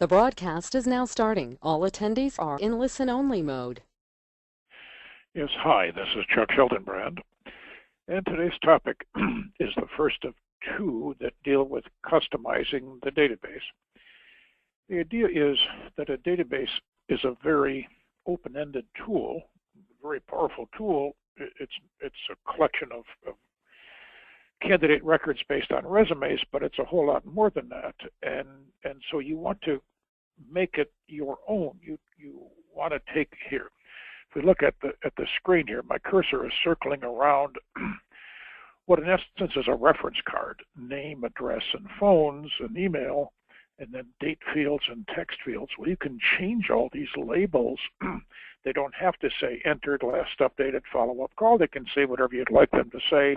The broadcast is now starting. All attendees are in listen-only mode. Yes, hi, this is Chuck Schildenbrand, and today's topic is the first of two that deal with customizing the database. The idea is that a database is a very open-ended tool, a very powerful tool. It's a collection of candidate records based on resumes, but it's a whole lot more than that. And so you want to make it your own. You want to take here. If we look at the screen here, my cursor is circling around what in essence is a reference card: name, address, and phones, and email, and then date fields and text fields. Well, you can change all these labels. They don't have to say entered, last updated, follow-up call. They can say whatever you'd like them to say.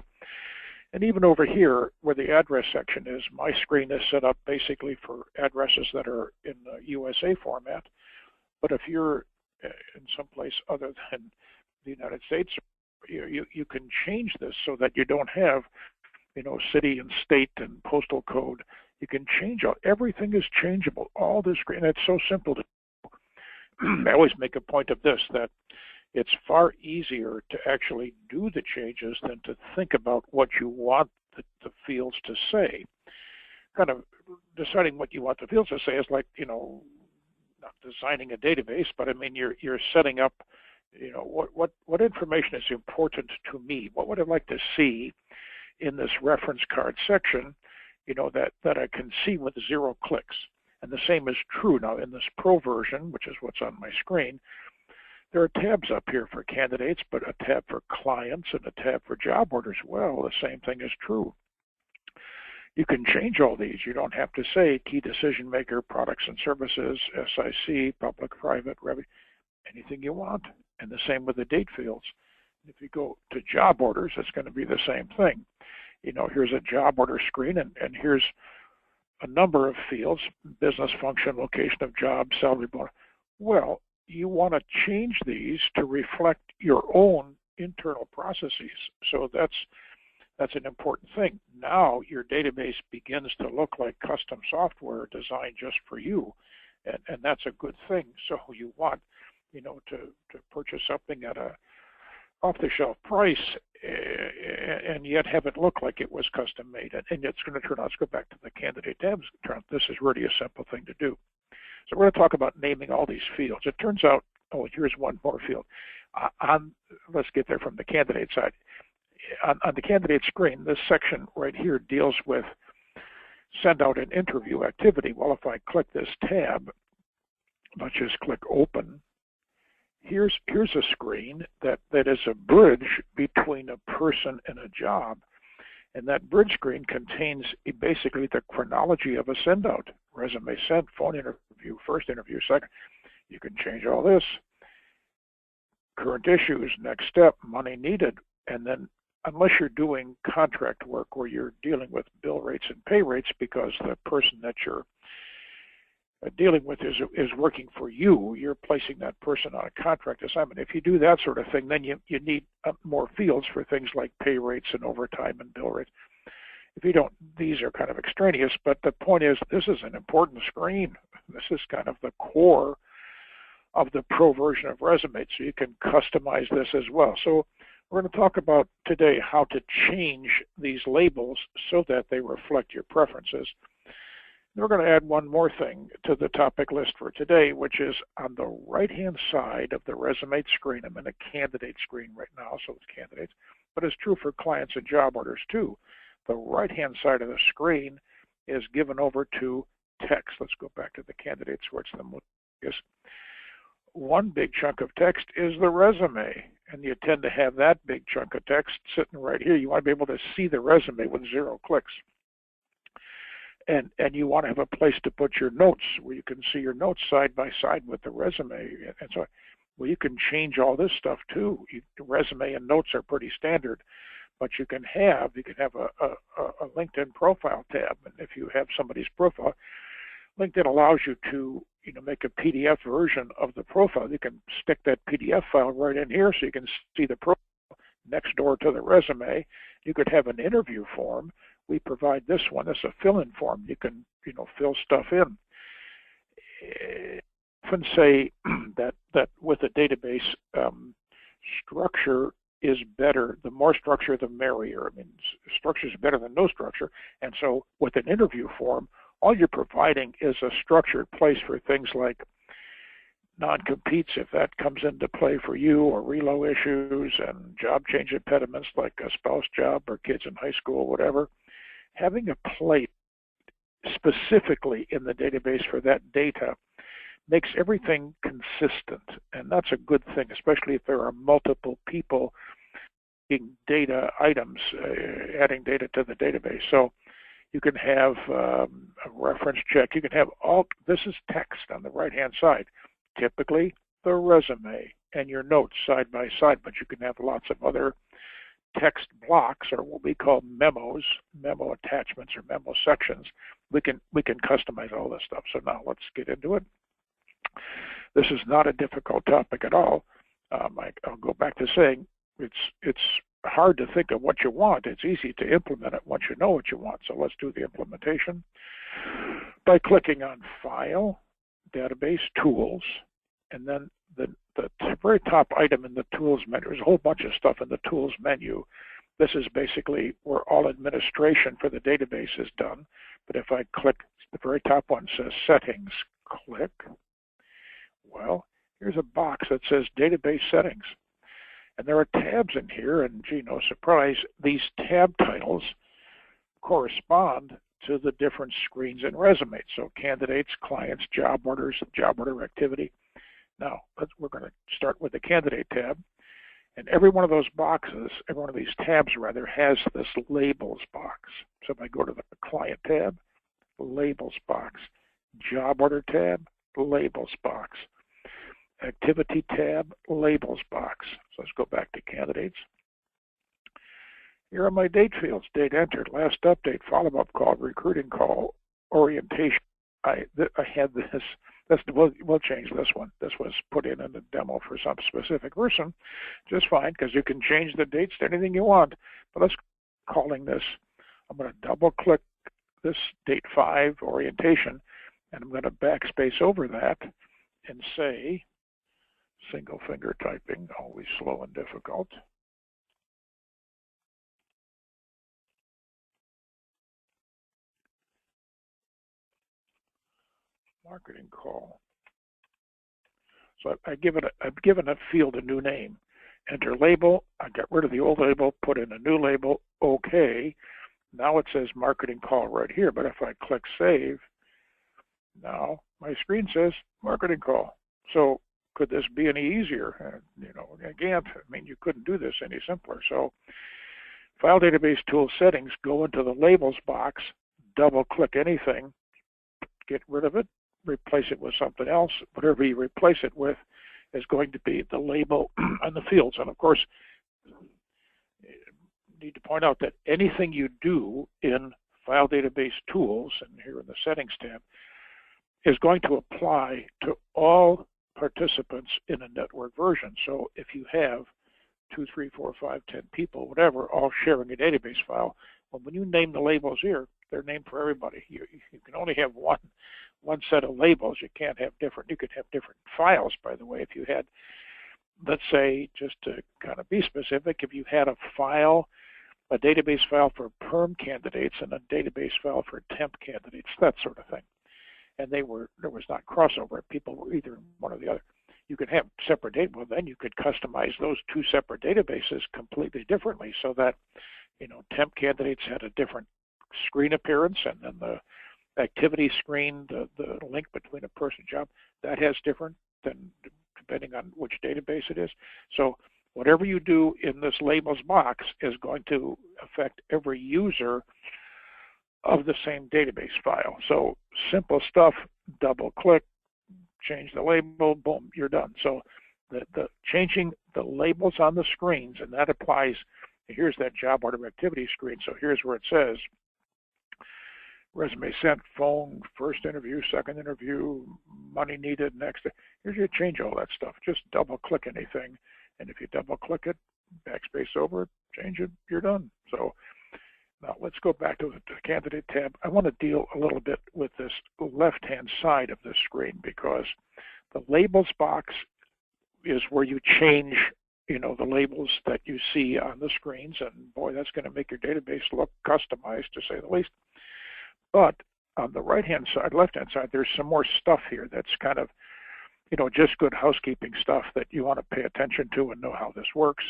And even over here, where the address section is, my screen is set up basically for addresses that are in the USA format. But if you're in some place other than the United States, you can change this so that you don't have, city and state and postal code. You can change everything is changeable. All this, and it's so simple to do. I always make a point of this, that it's far easier to actually do the changes than to think about what you want the fields to say. Kind of deciding what you want the fields to say is like, not designing a database, but I mean, you're setting up, what information is important to me? What would I like to see in this reference card section, that I can see with 0 clicks? And the same is true now in this Pro version, which is what's on my screen. There are tabs up here for candidates, but a tab for clients and a tab for job orders. Well, the same thing is true. You can change all these. You don't have to say key decision maker, products and services, SIC, public, private, revenue, anything you want. And the same with the date fields. If you go to job orders, it's going to be the same thing. Here's a job order screen, and here's a number of fields: business function, location of job, salary, bonus. Well, you want to change these to reflect your own internal processes. So that's an important thing. Now your database begins to look like custom software designed just for you, and that's a good thing. So you want, to purchase something at a off-the-shelf price, and yet have it look like it was custom made. And it's going to turn out. Let's go back to the candidate tabs. This is really a simple thing to do. So we're going to talk about naming all these fields. It turns out, here's one more field. Let's get there from the candidate side. On the candidate screen, this section right here deals with send out an interview activity. Well, if I click this tab, let's just click open. Here's a screen that is a bridge between a person and a job. And that bridge screen contains basically the chronology of a send out. Resume sent, phone interview, first interview, second. You can change all this. Current issues, next step, money needed. And then unless you're doing contract work where you're dealing with bill rates and pay rates because the person that you're dealing with is working for you, you're placing that person on a contract assignment. If you do that sort of thing, then you need more fields for things like pay rates and overtime and bill rates. If you don't, these are kind of extraneous, but the point is this is an important screen. This is kind of the core of the Pro version of RESUMate, so you can customize this as well. So we're going to talk about today how to change these labels so that they reflect your preferences. We're going to add one more thing to the topic list for today, which is on the right-hand side of the RESUMate screen. I'm in a candidate screen right now, so it's candidates, but it's true for clients and job orders too. The right-hand side of the screen is given over to text. Let's go back to the candidates where it's the most obvious. One big chunk of text is the resume, and you tend to have that big chunk of text sitting right here. You want to be able to see the resume with 0 clicks. And you want to have a place to put your notes where you can see your notes side by side with the resume. And so, well, you can change all this stuff too. Resume and notes are pretty standard, but you can have a LinkedIn profile tab. And if you have somebody's profile, LinkedIn allows you to make a PDF version of the profile. You can stick that PDF file right in here so you can see the profile next door to the resume. You could have an interview form. We provide this one as a fill-in form. You can, fill stuff in. often say that with a database, structure is better. The more structure, the merrier. I mean, structure is better than no structure. And so with an interview form, all you're providing is a structured place for things like non-competes, if that comes into play for you, or relo issues and job change impediments like a spouse job or kids in high school, whatever. Having a place specifically in the database for that data makes everything consistent, and that's a good thing, especially if there are multiple people data items, adding data to the database. So you can have a reference check. You can have all, this is text on the right-hand side, typically the resume and your notes side by side, but you can have lots of other text blocks, or what we call memos, memo attachments or memo sections. We can customize all this stuff. So now let's get into it. This is not a difficult topic at all. I'll go back to saying it's hard to think of what you want. It's easy to implement it once you know what you want. So let's do the implementation by clicking on File, Database, Tools, and then the very top item in the Tools menu. There's a whole bunch of stuff in the Tools menu. This is basically where all administration for the database is done. But if I click, the very top one says Settings, click. Well, here's a box that says Database Settings. And there are tabs in here, and gee, no surprise, these tab titles correspond to the different screens in RESUMate. So candidates, clients, job orders, job order activity. Now, we're going to start with the candidate tab. And every one of those boxes, every one of these tabs rather, has this labels box. So if I go to the client tab, labels box, job order tab, labels box, activity tab, labels box. So let's go back to candidates. Here are my date fields: date entered, last update, follow-up call, recruiting call, orientation. I had this. We'll change this one. This was put in the demo for some specific person, just fine, because you can change the dates to anything you want. But let's calling this. I'm going to double-click this date 5 orientation, and I'm going to backspace over that and say, single finger typing, always slow and difficult. Marketing call. So I've given a field a new name. Enter label. I got rid of the old label, put in a new label. OK. Now it says marketing call right here. But if I click save, now my screen says marketing call. So could this be any easier? Again, I mean, you couldn't do this any simpler. So File Database Tool Settings, go into the labels box, double click anything, get rid of it, replace it with something else. Whatever you replace it with is going to be the label on the fields. And of course, you need to point out that anything you do in File Database Tools, and here in the Settings tab, is going to apply to all participants in a network version. So if you have 2, 3, 4, 5, 10 people, whatever, all sharing a database file, well, when you name the labels here, they're named for everybody. You can only have one set of labels. You can't have different. You could have different files, by the way. If you had, let's say, just to kind of be specific, if you had a file, a database file for perm candidates and a database file for temp candidates, that sort of thing, and there was not crossover. People were either one or the other. You could have separate data. Well, then you could customize those two separate databases completely differently, so that temp candidates had a different screen appearance, and then the activity screen, the link between a person job, that has different than depending on which database it is. So whatever you do in this labels box is going to affect every user of the same database file. So simple stuff, double click, change the label, boom, you're done. So the changing the labels on the screens, and that applies, here's that job order activity screen. So here's where it says resume sent, phone, first interview, second interview, money needed, next. Here's you change all that stuff. Just double click anything, and if you double click it, backspace over it, change it, you're done. So Now let's go back to the candidate tab. I want to deal a little bit with this left-hand side of the screen because the labels box is where you change, the labels that you see on the screens, and boy, that's going to make your database look customized, to say the least. But on the right-hand side, left-hand side, there's some more stuff here that's kind of, just good housekeeping stuff that you want to pay attention to and know how this works.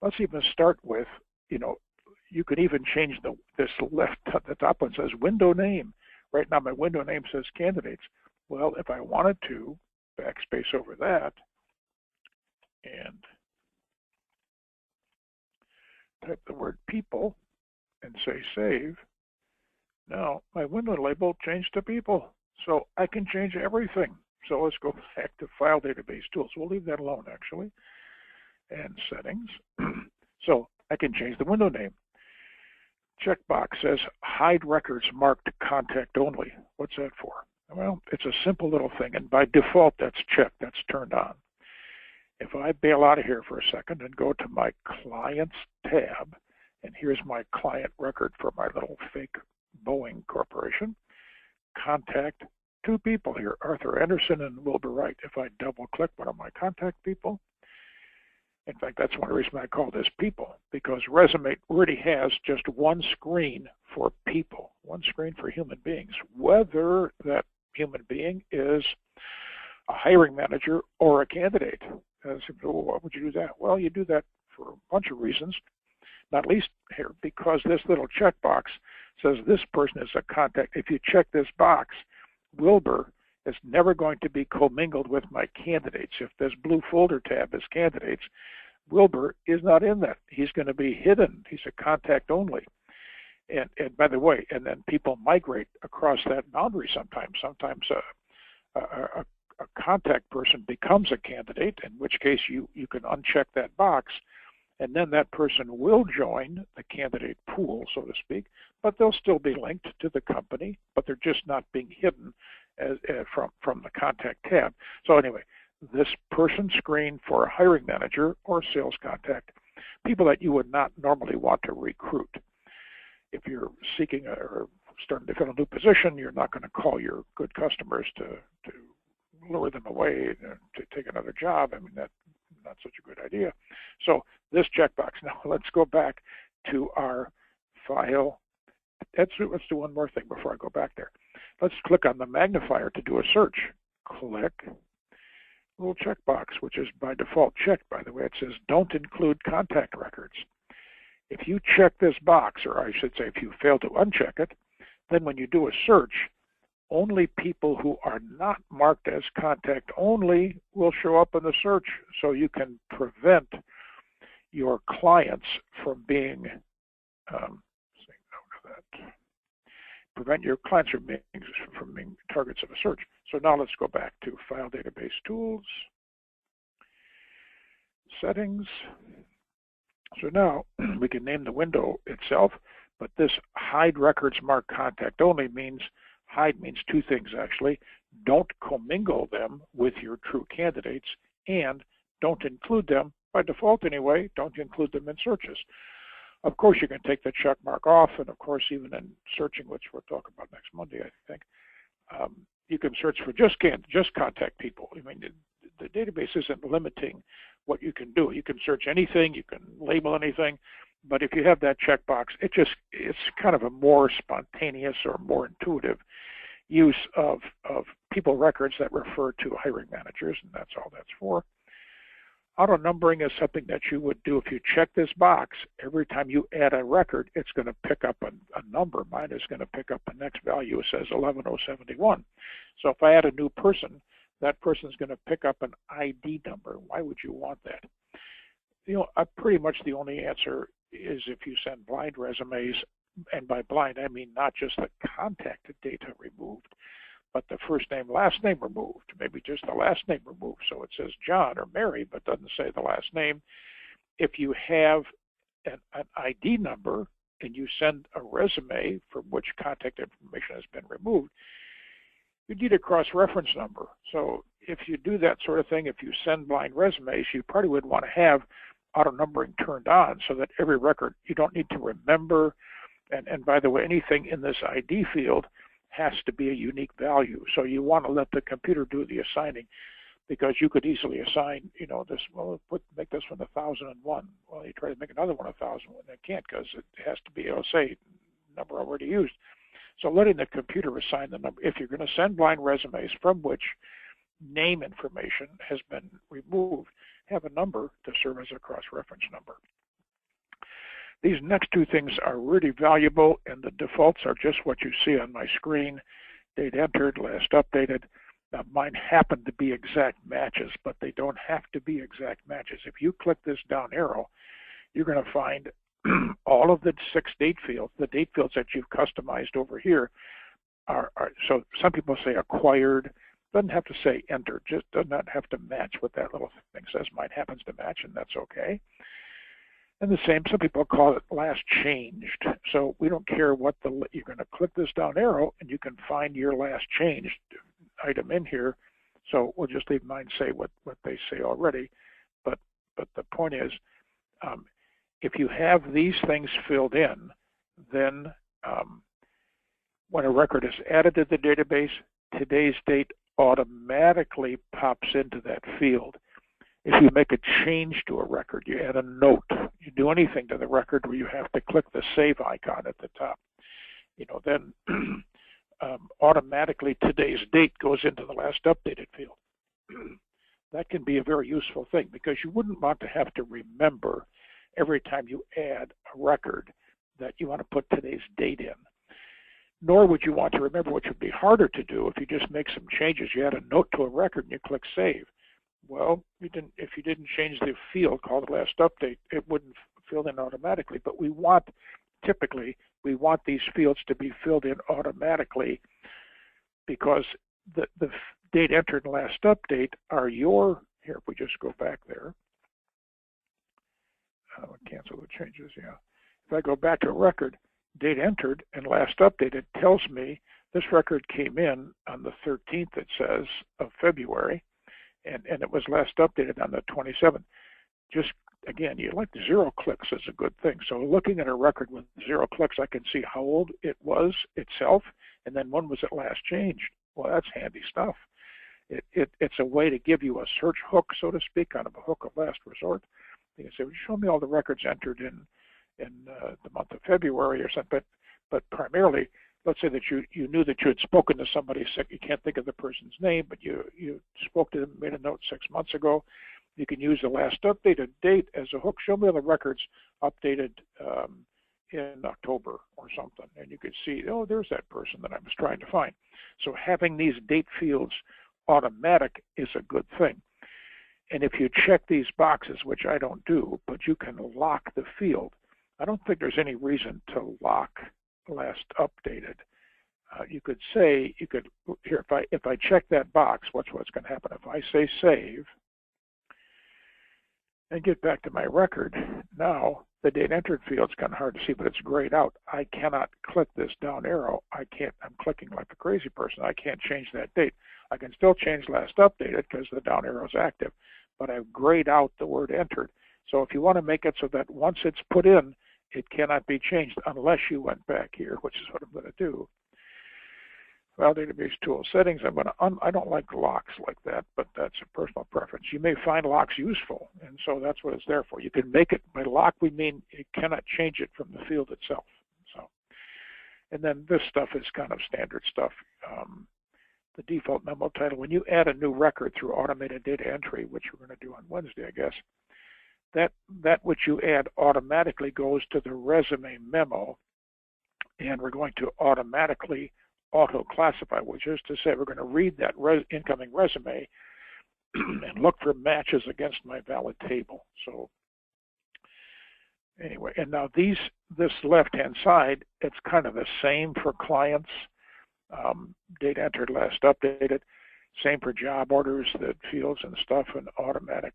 Let's even start with, you can even change this left, the top one says window name. Right now my window name says candidates. Well, if I wanted to, backspace over that and type the word people and say save, now my window label changed to people. So I can change everything. So let's go back to File Database Tools. We'll leave that alone, actually. And Settings. So I can change the window name. Checkbox says hide records marked contact only. What's that for? Well, it's a simple little thing, and by default that's checked, that's turned on. If I bail out of here for a second and go to my Clients tab, and here's my client record for my little fake Boeing Corporation, contact two people here, Arthur Anderson and Wilbur Wright. If I double click one of my contact people, in fact, that's one reason I call this people, because RESUMate already has just one screen for people, one screen for human beings, whether that human being is a hiring manager or a candidate. Why would you do that? Well, you do that for a bunch of reasons, not least here, because this little checkbox says this person is a contact. If you check this box, Wilbur is never going to be commingled with my candidates. If this blue folder tab is candidates, Wilbur is not in that. He's going to be hidden. He's a contact only. And by the way, and then people migrate across that boundary sometimes. Sometimes a contact person becomes a candidate, in which case you can uncheck that box, and then that person will join the candidate pool, so to speak, but they'll still be linked to the company, but they're just not being hidden from the contact tab. So anyway, this person screen for a hiring manager or sales contact, people that you would not normally want to recruit. If you're seeking or starting to fill a new position, you're not going to call your good customers to lure them away to take another job. I mean, that's not such a good idea. So this checkbox. Now let's go back to our file. Let's do one more thing before I go back there. Let's click on the magnifier to do a search. Click little checkbox, which is by default checked, by the way. It says don't include contact records. If you check this box, or I should say if you fail to uncheck it, then when you do a search, only people who are not marked as contact only will show up in the search, so you can prevent your clients from being from being targets of a search. So now let's go back to File Database Tools, Settings. So now we can name the window itself, but this hide records marked contact only means hide means two things actually. Don't commingle them with your true candidates, and don't include them, by default anyway, don't include them in searches. Of course, you can take the check mark off, and of course, even in searching, which we'll talk about next Monday, I think, you can search for just contact people. I mean, the database isn't limiting what you can do. You can search anything, you can label anything, but if you have that checkbox, it's kind of a more spontaneous or more intuitive use of people records that refer to hiring managers, and that's all that's for. Auto numbering is something that you would do if you check this box. Every time you add a record, it's going to pick up a number. Mine is going to pick up the next value. It says 11071. So if I add a new person, that person is going to pick up an ID number. Why would you want that? Pretty much the only answer is if you send blind resumes, and by blind I mean not just the contact data removed, but the first name, last name removed, maybe just the last name removed. So it says John or Mary, but doesn't say the last name. If you have an ID number and you send a resume from which contact information has been removed, you need a cross-reference number. So if you do that sort of thing, if you send blind resumes, you probably would want to have auto numbering turned on so that every record, you don't need to remember And by the way, anything in this ID field has to be a unique value. So you want to let the computer do the assigning, because you could easily assign, this, well, make this one 1001. Well, you try to make another one 1001, and it can't, because it has to be, say, number already used. So letting the computer assign the number, if you're going to send blind resumes from which name information has been removed, have a number to serve as a cross-reference number. These next two things are really valuable, and the defaults are just what you see on my screen. Date entered, last updated. Now, mine happen to be exact matches, but they don't have to be exact matches. If you click this down arrow, you're going to find all of the 6 date fields. The date fields that you've customized over here are so some people say acquired. Doesn't have to say entered, just does not have to match what that little thing says. Mine happens to match, and that's okay. And the same, some people call it last changed. So we don't care what you're going to click this down arrow, and you can find your last changed item in here. So we'll just leave mine say what they say already. But the point is, if you have these things filled in, then when a record is added to the database, today's date automatically pops into that field. If you make a change to a record, you add a note, you do anything to the record where you have to click the save icon at the top, then automatically today's date goes into the last updated field. That can be a very useful thing, because you wouldn't want to have to remember every time you add a record that you want to put today's date in. Nor would you want to remember, which would be harder to do if you just make some changes. You add a note to a record and you click save. Well, if you didn't change the field called last update, it wouldn't fill in automatically. But typically, we want these fields to be filled in automatically, because the date entered and last update are here, if we just go back there, cancel the changes, yeah. If I go back to a record, date entered and last updated tells me this record came in on the 13th, it says, of February, and it was last updated on the 27th. Just, again, you like 0 clicks is a good thing. So looking at a record with 0 clicks, I can see how old it was itself, and then when was it last changed. Well, that's handy stuff. It's a way to give you a search hook, so to speak, kind of a hook of last resort. You can say, well, show me all the records entered in the month of February or something, but primarily, let's say that you knew that you had spoken to somebody sick. You can't think of the person's name, but you spoke to them, made a note 6 months ago. You can use the last updated date as a hook. Show me all the records updated in October or something, and you could see, oh, there's that person that I was trying to find. So having these date fields automatic is a good thing. And if you check these boxes, which I don't do, but you can lock the field. I don't think there's any reason to lock last updated. You could say, here, if I check that box, what's going to happen? If I say save and get back to my record, now the date entered field's kind of hard to see, but it's grayed out. I cannot click this down arrow. I'm clicking like a crazy person. I can't change that date. I can still change last updated because the down arrow is active, but I've grayed out the word entered. So if you want to make it so that once it's put in, it cannot be changed unless you went back here, which is what I'm going to do. File database tool settings. I don't like locks like that, but that's a personal preference. You may find locks useful, and so that's what it's there for. You can make it, by lock we mean you cannot change it from the field itself. So, and then this stuff is kind of standard stuff. The default memo title, when you add a new record through automated data entry, which we're going to do on Wednesday, I guess, that which you add automatically goes to the resume memo, and we're going to automatically auto-classify, which is to say we're going to read that incoming resume and look for matches against my valid table. So anyway, and now this left-hand side, it's kind of the same for clients. Date entered, last updated. Same for job orders, the fields and stuff, and automatic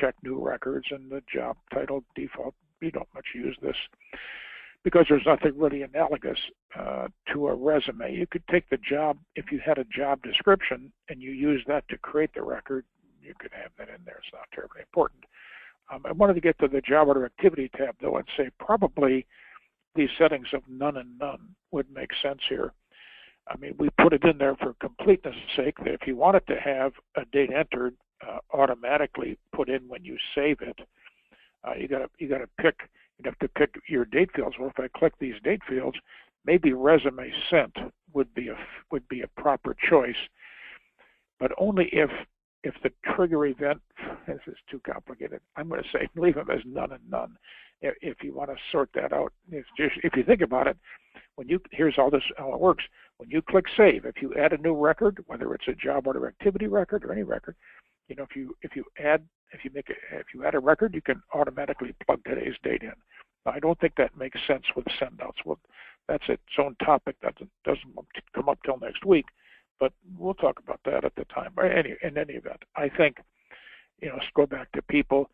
check new records and the job title default. We don't much use this because there's nothing really analogous to a resume. You could take the job, if you had a job description and you use that to create the record, you could have that in there. It's not terribly important. I wanted to get to the job order activity tab though and say probably these settings of none and none would make sense here. I mean, we put it in there for completeness' sake that if you wanted to have a date entered automatically put in when you save it, you gotta pick. You'd have to pick your date fields. Well, if I click these date fields, maybe resume sent would be a proper choice, but only if the trigger event, this is too complicated. I'm going to say leave them as none and none. If you want to sort that out, if you think about it, here's how it works. When you click save, if you add a new record, whether it's a job order activity record or any record, if you add a record, you can automatically plug today's date in. Now, I don't think that makes sense with sendouts. Well, that's its own topic that doesn't come up till next week, but we'll talk about that at the time. In any event, I think, let's go back to people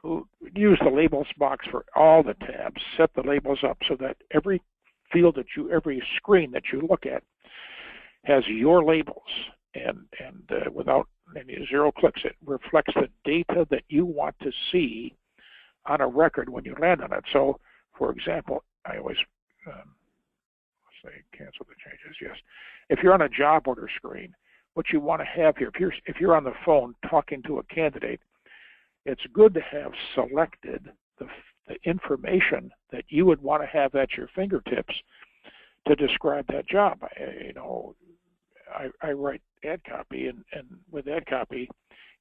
who use the labels box for all the tabs, set the labels up so that every field every screen that you look at has your labels, and without any zero clicks, it reflects the data that you want to see on a record when you land on it. So, for example, I always say cancel the changes. Yes, if you're on a job order screen, what you want to have here, if you're on the phone talking to a candidate, it's good to have selected the information that you would want to have at your fingertips to describe that job. I write ad copy, and with ad copy,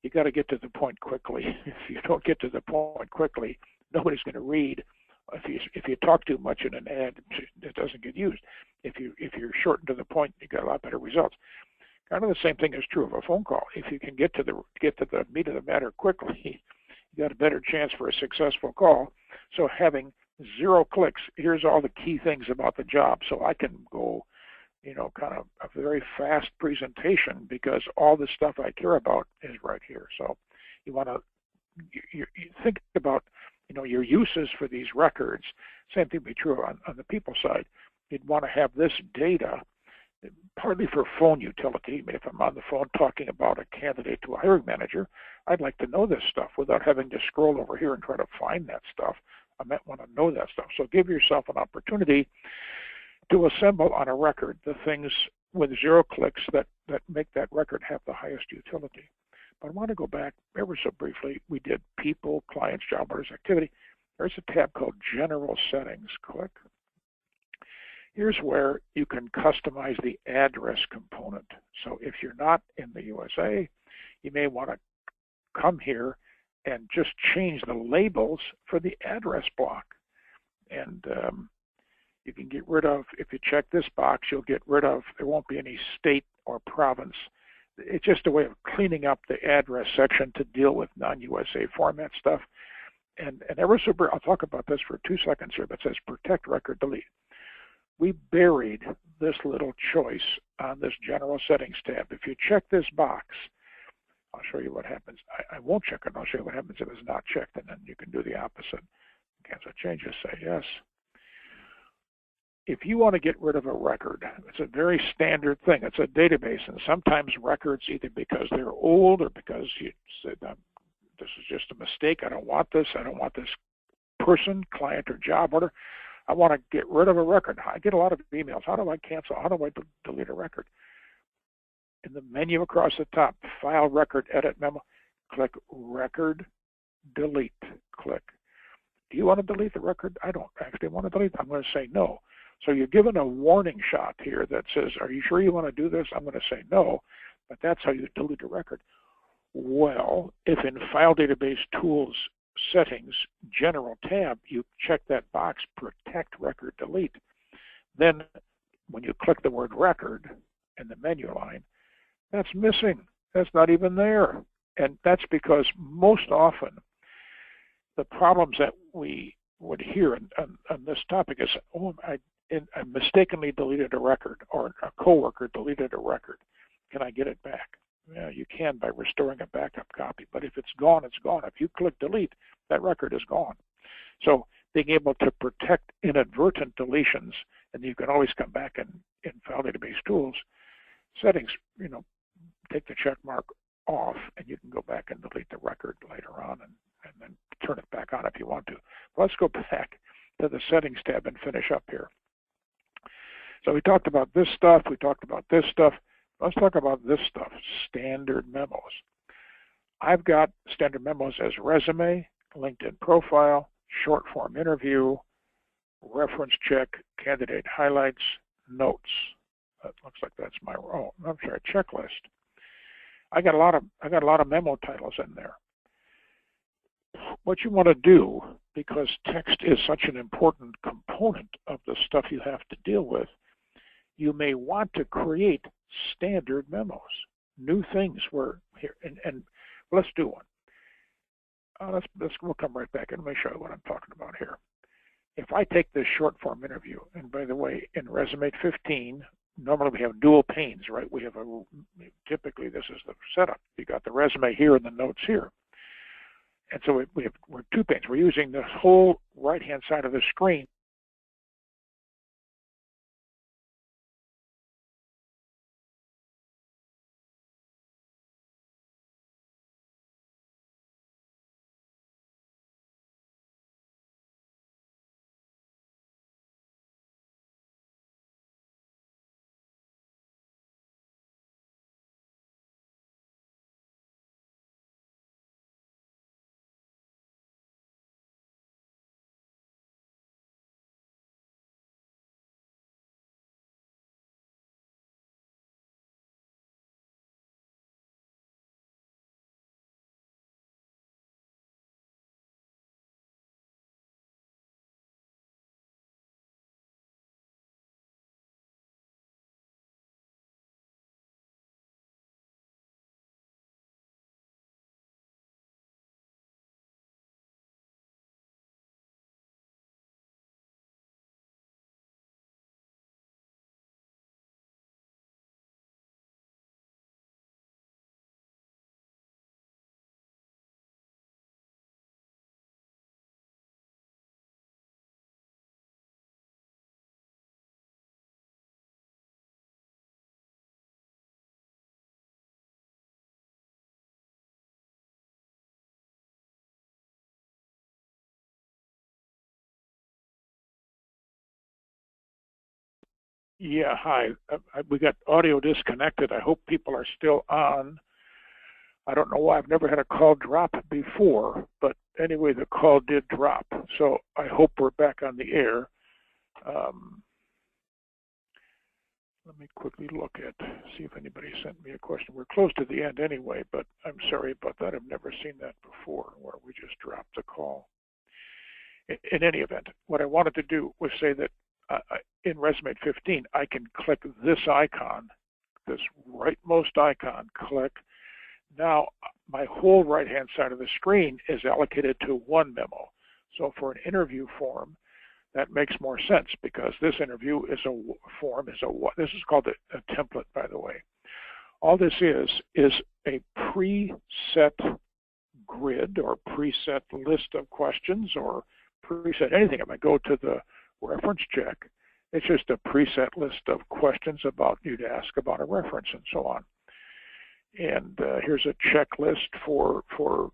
you got to get to the point quickly. If you don't get to the point quickly, nobody's going to read. If you talk too much in an ad, it doesn't get used. If you're shortened to the point, you got a lot better results. Kind of the same thing is true of a phone call. If you can get to the meat of the matter quickly, you got a better chance for a successful call. So having zero clicks, here's all the key things about the job. So I can go, kind of a very fast presentation because all the stuff I care about is right here. So you want to you think about, your uses for these records. Same thing would be true on the people side. You'd want to have this data partly for phone utility. If I'm on the phone talking about a candidate to a hiring manager, I'd like to know this stuff without having to scroll over here and try to find that stuff. I might want to know that stuff. So give yourself an opportunity to assemble on a record the things with zero clicks that make that record have the highest utility. But I want to go back ever so briefly. We did people, clients, job orders, activity. There's a tab called General Settings. Click. Here's where you can customize the address component. So if you're not in the USA, you may want to come here and just change the labels for the address block. And you can get rid of, if you check this box, you'll get rid of, there won't be any state or province. It's just a way of cleaning up the address section to deal with non-USA format stuff. And ever so brief, I'll talk about this for 2 seconds here, that says protect record delete. We buried this little choice on this general settings tab. If you check this box, I'll show you what happens. I won't check it. I'll show you what happens if it's not checked, and then you can do the opposite. Cancel changes, say yes. If you want to get rid of a record, it's a very standard thing. It's a database, and sometimes records, either because they're old or because you said, this is just a mistake, I don't want this person, client, or job order. I want to get rid of a record. I get a lot of emails. How do I cancel? How do I delete a record? In the menu across the top, File, Record, Edit, Memo, click Record, Delete. Click. Do you want to delete the record? I don't actually want to delete it. I'm going to say no. So you're given a warning shot here that says, are you sure you want to do this? I'm going to say no, but that's how you delete a record. Well, if in File Database Tools Settings, General tab, you check that box, Protect Record Delete. Then when you click the word record in the menu line, that's missing. That's not even there. And that's because most often the problems that we would hear on this topic is, oh, I mistakenly deleted a record, or a coworker deleted a record. Can I get it back? Yeah, you can by restoring a backup copy, but if it's gone, it's gone. If you click delete, that record is gone. So being able to protect inadvertent deletions, and you can always come back in File Database Tools Settings, take the check mark off, and you can go back and delete the record later on and then turn it back on if you want to. Let's go back to the Settings tab and finish up here. So we talked about this stuff. We talked about this stuff. Let's talk about this stuff, standard memos. I've got standard memos as resume, LinkedIn profile, short form interview, reference check, candidate highlights, notes. That looks like that's my checklist. I got a lot of memo titles in there. What you want to do, because text is such an important component of the stuff you have to deal with, you may want to create standard memos, new things where here, and let's do one. We'll come right back and let me show you what I'm talking about here. If I take this short form interview, and by the way, in RESUMate 15, normally we have dual panes, right? We have typically this is the setup. You got the resume here and the notes here. And so we're two panes. We're using the whole right-hand side of the screen. Yeah, hi. We got audio disconnected. I hope people are still on. I don't know why. I've never had a call drop before, but anyway, the call did drop. So I hope we're back on the air. Let me quickly look at, see if anybody sent me a question. We're close to the end anyway, but I'm sorry about that. I've never seen that before, where we just dropped the call. In any event, what I wanted to do was say that in RESUMate 15, I can click this icon, this rightmost icon, click. Now, my whole right-hand side of the screen is allocated to one memo. So for an interview form, that makes more sense because this interview is a form, this is called a template, by the way. All this is a preset grid or preset list of questions or preset anything. If I go to the reference check, it's just a preset list of questions about you to ask about a reference and so on. And here's a checklist for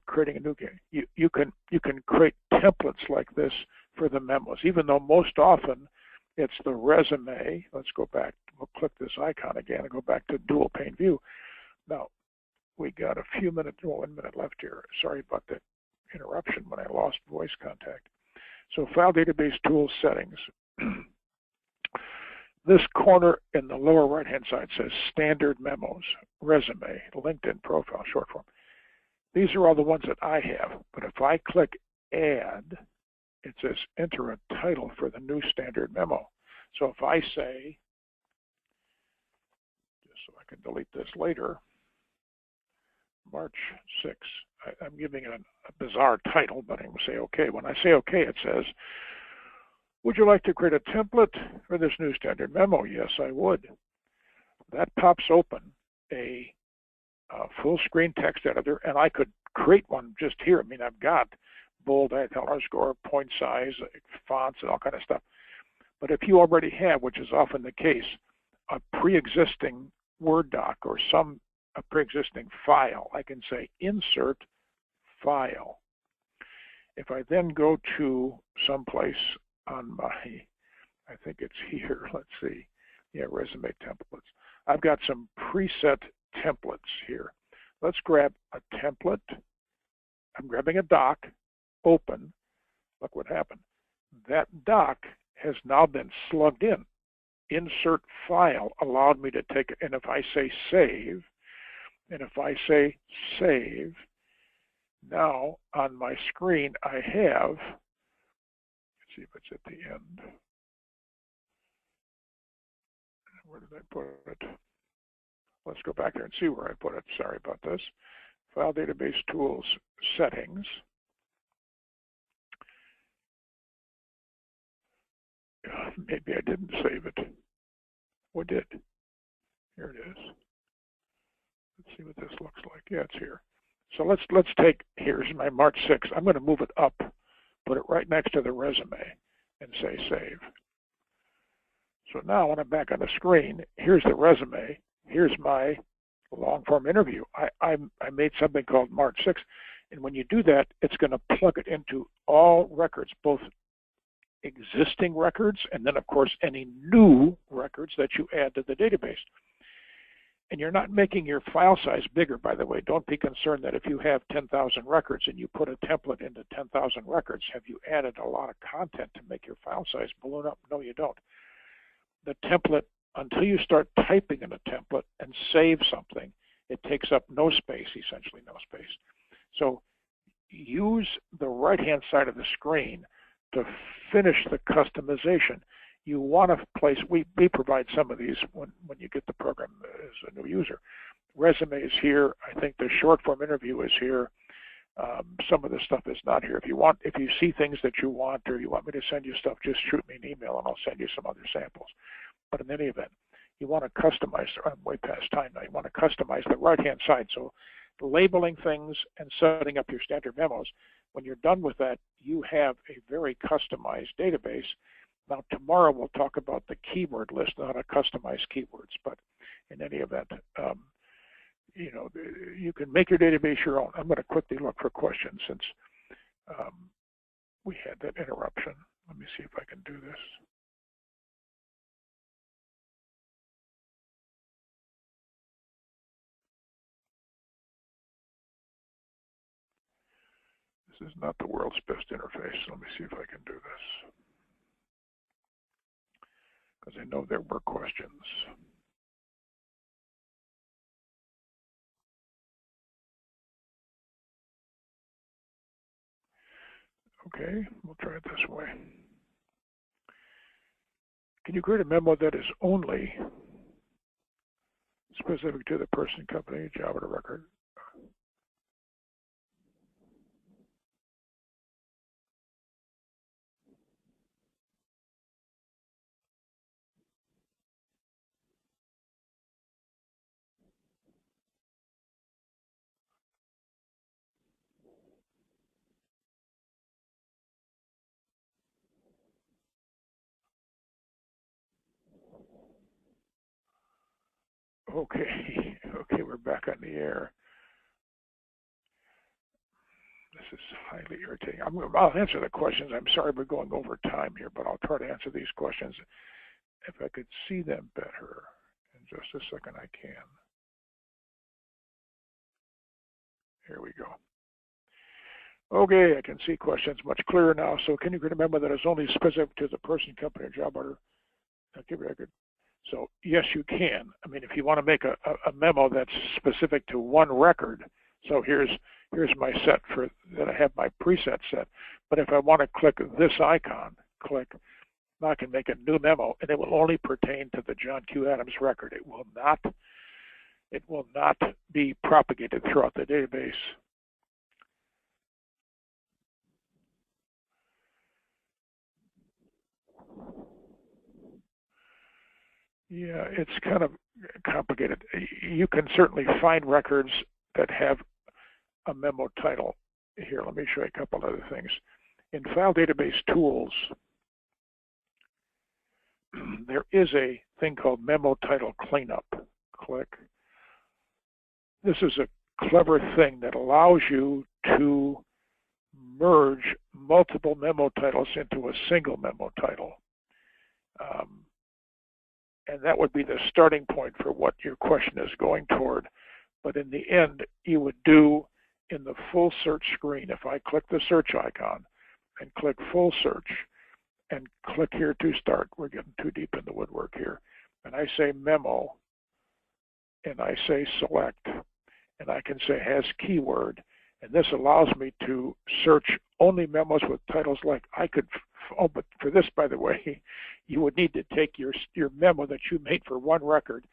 creating a new game. You can create templates like this for the memos, even though most often it's the resume. Let's go back. We'll click this icon again and go back to dual pane view. Now we got a few minutes, 1 minute left here. Sorry about the interruption when I lost voice contact. So file database tools settings. This corner in the lower right-hand side says standard memos, resume, LinkedIn profile, short form. These are all the ones that I have, but if I click add, it says enter a title for the new standard memo. So if I say, just so I can delete this later, March 6th, I'm giving it a bizarre title, but I will say okay. When I say okay, it says, would you like to create a template for this new standard memo? Yes, I would. That pops open a full screen text editor, and I could create one just here. I mean, I've got bold, underscore, point size, fonts, and all kind of stuff. But if you already have, which is often the case, a pre-existing Word doc or a pre-existing file, I can say insert file. If I then go to someplace on my, I think it's here, let's see, yeah, resume templates. I've got some preset templates here. Let's grab a template. I'm grabbing a doc, open. Look what happened. That doc has now been slugged in. Insert file allowed me to take it, and if I say save, now on my screen I have, let's see if it's at the end. Where did I put it? Let's go back there and see where I put it. Sorry about this. File Database Tools, Settings. Maybe I didn't save it. What did? Here it is. Let's see what this looks like. Yeah, it's here. So let's take, here's my March 6th. I'm going to move it up, put it right next to the resume, and say save. So now when I'm back on the screen, here's the resume. Here's my long form interview. I made something called March 6th. And when you do that, it's going to plug it into all records, both existing records and then, of course, any new records that you add to the database. And you're not making your file size bigger, by the way. Don't be concerned that if you have 10,000 records and you put a template into 10,000 records, have you added a lot of content to make your file size balloon up? No, you don't. The template, until you start typing in a template and save something, it takes up no space, essentially no space. So use the right-hand side of the screen to finish the customization. You want to place, we provide some of these when you get the program as a new user. Resume is here. I think the short form interview is here. Some of the stuff is not here. If you see things that you want, or you want me to send you stuff, just shoot me an email and I'll send you some other samples. But in any event, you want to customize, I'm way past time now, you want to customize the right-hand side. So labeling things and setting up your standard memos. When you're done with that, you have a very customized database. Now, tomorrow we'll talk about the keyword list, how to customize keywords. But in any event, you know, you can make your database your own. I'm going to quickly look for questions since we had that interruption. Let me see if I can do this. This is not the world's best interface. Let me see if I can do this, because I know there were questions. Okay, we'll try it this way. Can you create a memo that is only specific to the person, company, job, or record? Okay, okay, we're back on the air. This is highly irritating. I'll answer the questions. I'm sorry we're going over time here, but I'll try to answer these questions. If I could see them better in just a second, I can. Here we go. Okay, I can see questions much clearer now. So can you remember that it's only specific to the person, company, or job order? Okay, record. So yes, you can. I mean, if you want to make a memo that's specific to one record, so here's my set for that I have my preset set. But if I want to click this icon, now I can make a new memo, and it will only pertain to the John Q. Adams record. It will not be propagated throughout the database. Yeah, it's kind of complicated. You can certainly find records that have a memo title. Here, let me show you a couple other things. In File Database Tools, there is a thing called Memo Title Cleanup. Click. This is a clever thing that allows you to merge multiple memo titles into a single memo title. And that would be the starting point for what your question is going toward. But in the end, you would do in the full search screen, if I click the search icon and click full search and click here to start, we're getting too deep in the woodwork here, and I say memo, and I say select, and I can say has keyword, and this allows me to search only memos with titles like I could, oh, but for this, by the way, you would need to take your memo that you made for one record,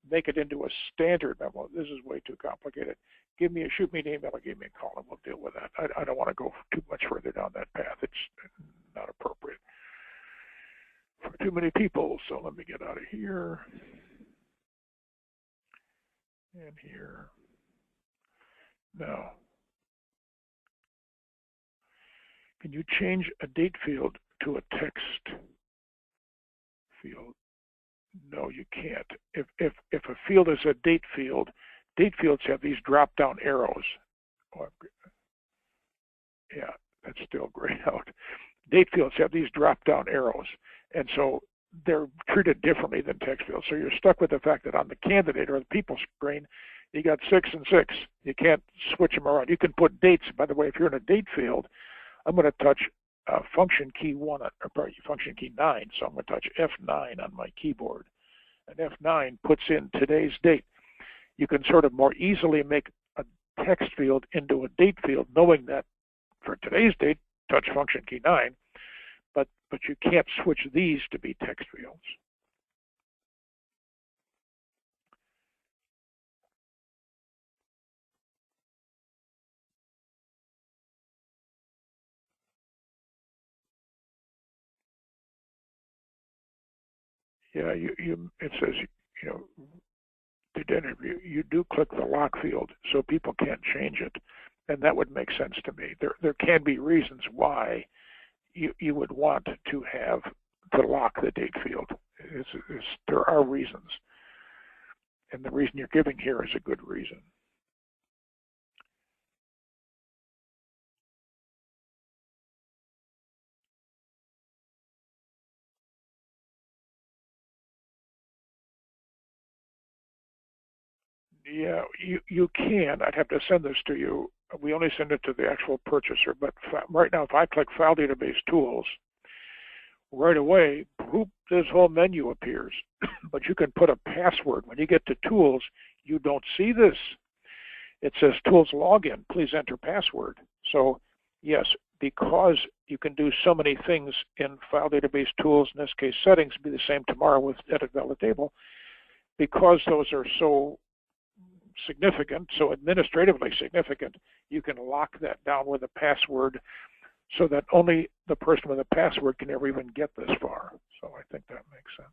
make it into a standard memo. This is way too complicated. Shoot me an email or give me a call and we'll deal with that. I don't want to go too much further down that path. It's not appropriate for too many people. So let me get out of here and here. Now, can you change a date field to a text field? No, you can't. If a field is a date fields have these drop-down arrows. Oh, yeah, that's still grayed out. Date fields have these drop-down arrows, and so they're treated differently than text fields. So you're stuck with the fact that on the candidate or the people screen, you got 6 and 6. You can't switch them around. You can put dates. By the way, if you're in a date field, I'm going to touch function key 1, or function key 9. So I'm going to touch F9 on my keyboard. And F9 puts in today's date. You can sort of more easily make a text field into a date field, knowing that for today's date, touch function key 9, but you can't switch these to be text fields. Yeah, it says, did interview, you do click the lock field so people can't change it, and that would make sense to me. There can be reasons why you would want to have to lock the date field. There are reasons, and the reason you're giving here is a good reason. Yeah, you can. I'd have to send this to you. We only send it to the actual purchaser, but right now, if I click File Database Tools, right away, whoop, this whole menu appears. But you can put a password. When you get to Tools, you don't see this. It says Tools Login, please enter password. So yes, because you can do so many things in File Database Tools, in this case settings, be the same tomorrow with Edit Valid Table, because those are so significant, so administratively significant, you can lock that down with a password so that only the person with a password can ever even get this far. So I think that makes sense.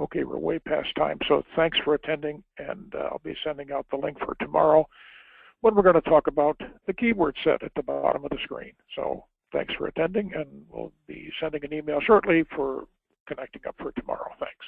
Okay, we're way past time, so thanks for attending, and I'll be sending out the link for tomorrow when we're going to talk about the keyword set at the bottom of the screen. So thanks for attending, and we'll be sending an email shortly for connecting up for tomorrow. Thanks.